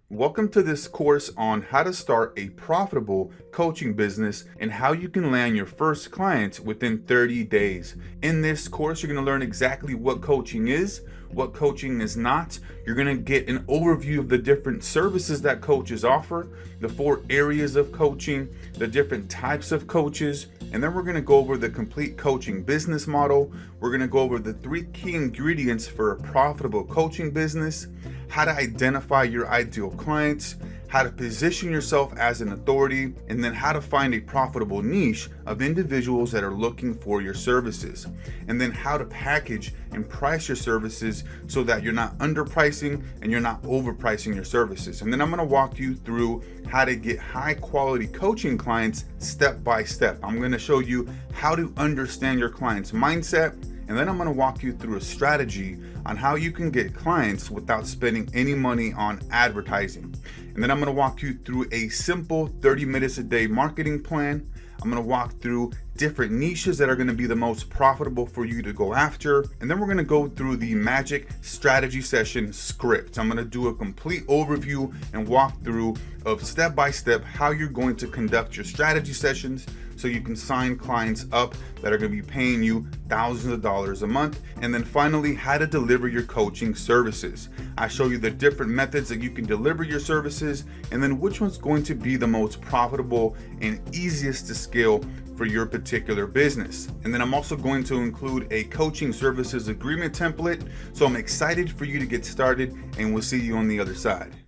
Welcome to this course on how to start a profitable coaching business and how you can land your first clients within 30 days. In this course, you're going to learn exactly what coaching is, what coaching is not. You're going to get an overview of the different services that coaches offer, the 4 areas of coaching, the different types of coaches, and then we're going to go over the complete coaching business model. We're going to go over the 3 key ingredients for a profitable coaching business, how to identify your ideal clients, how to position yourself as an authority, and then how to find a profitable niche of individuals that are looking for your services, and then how to package and price your services so that you're not underpricing and you're not overpricing your services. And then I'm going to walk you through how to get high quality coaching clients step by step. I'm going to show you how to understand your client's mindset, and then I'm going to walk you through a strategy on how you can get clients without spending any money on advertising. And then I'm going to walk you through a simple 30 minutes a day marketing plan. I'm going to walk through different niches that are going to be the most profitable for you to go after. And then we're going to go through the magic strategy session script. I'm going to do a complete overview and walk through of step by step how you're going to conduct your strategy sessions so you can sign clients up that are going to be paying you thousands of dollars a month. And then finally, how to deliver your coaching services. I show you the different methods that you can deliver your services, and then which one's going to be the most profitable and easiest to scale for your particular business. And then I'm also going to include a coaching services agreement template. So I'm excited for you to get started, and we'll see you on the other side.